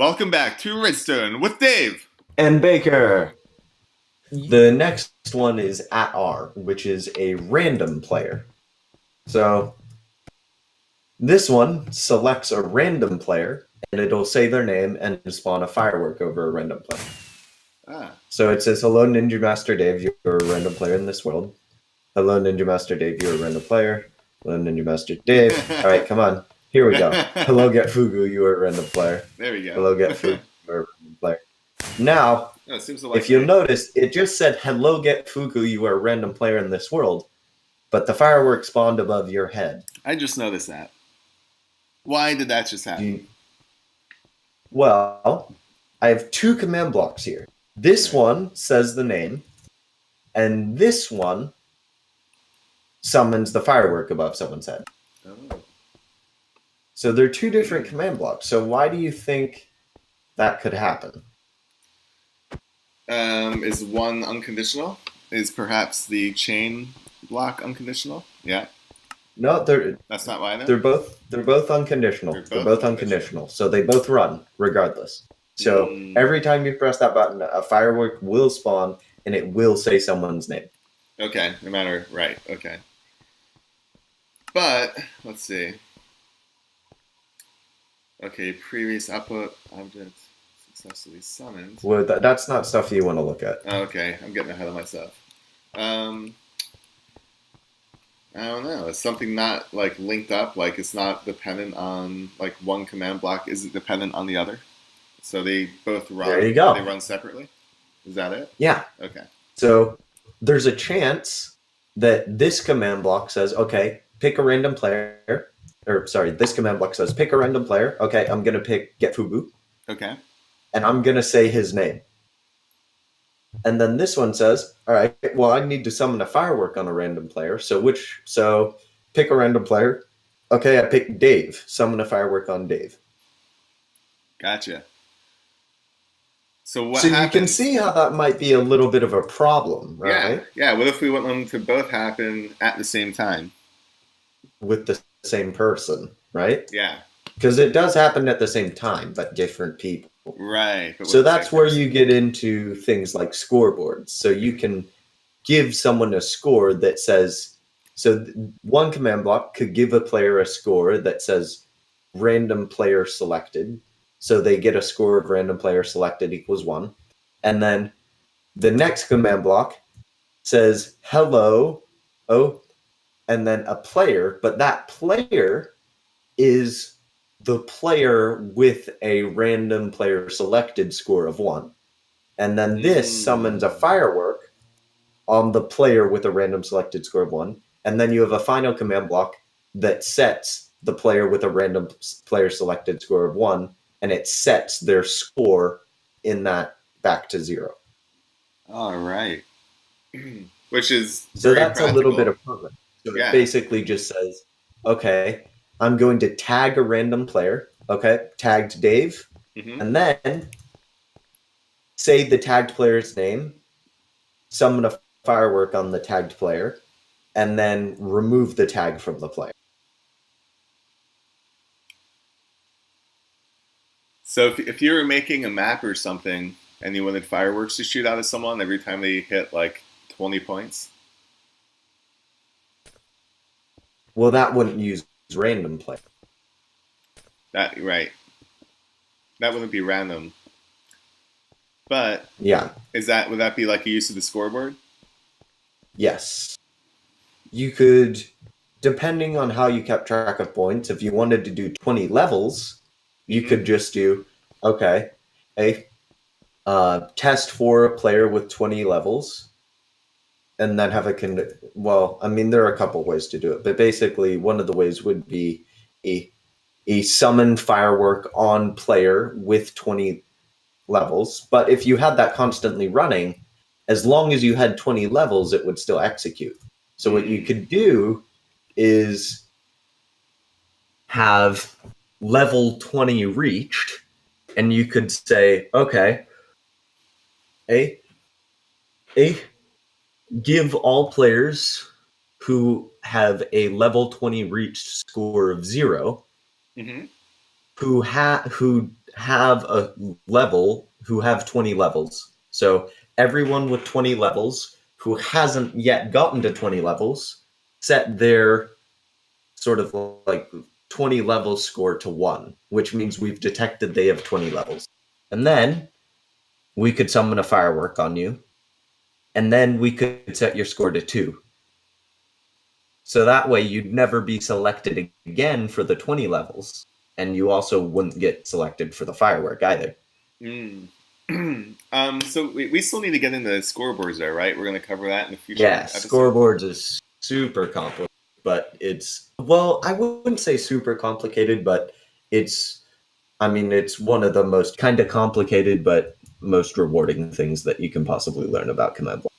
Welcome back to Redstone with Dave. And Baker. The next one is at R, which is a random player. So this one selects a random player, and it'll say their name and spawn a firework over a random player. So it says, hello, Ninja Master Dave, you're a random player in this world. Hello, Ninja Master Dave, you're a random player. Hello, Ninja Master Dave. All right, come on. Here we go. Hello, Get Fugu, you are a random player. There we go. Hello, Get Fugu, you're a random player. Now, if you'll notice, it just said, hello, Get Fugu, you are a random player in this world, but the firework spawned above your head. I just noticed that. Why did that just happen? Well, I have two command blocks here. This one says the name, and this one summons the firework above someone's head. Oh. So they're two different command blocks. So why do you think that could happen? Is one unconditional? Is perhaps the chain block unconditional? Yeah. No, that's not why. They're both unconditional. They're both unconditional. So they both run regardless. So every time you press that button, a firework will spawn and it will say someone's name. Okay, no matter right. Okay. But let's see. Okay, previous output object successfully summoned. Well, that's not stuff you want to look at. Okay, I'm getting ahead of myself. I don't know. It's something not like linked up. Like it's not dependent on like one command block isn't dependent on the other. So they both run. There you go. They run separately. Is that it? Yeah. Okay. So there's a chance that this command block says, okay, pick a random player. Or sorry, this command block says pick a random player. Okay, I'm gonna pick Get Fugu. Okay. And I'm gonna say his name. And then this one says, all right, well, I need to summon a firework on a random player. So pick a random player. Okay, I picked Dave. Summon a firework on Dave. Gotcha. So what happens? You can see how that might be a little bit of a problem, right? Yeah. What if we want them to both happen at the same time? With the same person, right? Yeah. Because it does happen at the same time, but different people. Right. So that's where you get into things like scoreboards. So you can give someone a score that says, so one command block could give a player a score that says random player selected. So they get a score of random player selected equals 1. And then the next command block says hello, and then a player, but that player is the player with a random player selected score of 1. And then this summons a firework on the player with a random selected score of 1. And then you have a final command block that sets the player with a random player selected score of 1, and it sets their score in that back to 0. All right. Which is so that's practical. A little bit of programming. So it basically just says, okay, I'm going to tag a random player. Okay, tagged Dave. And then say the tagged player's name, summon a firework on the tagged player, and then remove the tag from the player. So if you were making a map or something and you wanted fireworks to shoot out of someone every time they hit like 20 points? Well, that wouldn't use random play. Right. That wouldn't be random. But yeah, would that be like a use of the scoreboard? Yes. You could, depending on how you kept track of points, if you wanted to do 20 levels, you could just do, okay, a test for a player with 20 levels. And then have well, I mean, there are a couple ways to do it, but basically one of the ways would be a summon firework on player with 20 levels. But if you had that constantly running, as long as you had 20 levels, it would still execute. So what you could do is have level 20 reached, and you could say, okay, give all players who have a level 20 reached score of 0, who have a level who have 20 levels. So everyone with 20 levels who hasn't yet gotten to 20 levels set their sort of like 20 level score to 1, which means we've detected they have 20 levels. And then we could summon a firework on you, and then we could set your score to 2. So that way you'd never be selected again for the 20 levels, and you also wouldn't get selected for the firework either. Mm. So we still need to get into scoreboards there, right? We're going to cover that in a future Yeah, episode. scoreboards is super complicated, but it's, well, I wouldn't say super complicated, but it's, I mean, it's one of the most kind of complicated but most rewarding things that you can possibly learn about command block.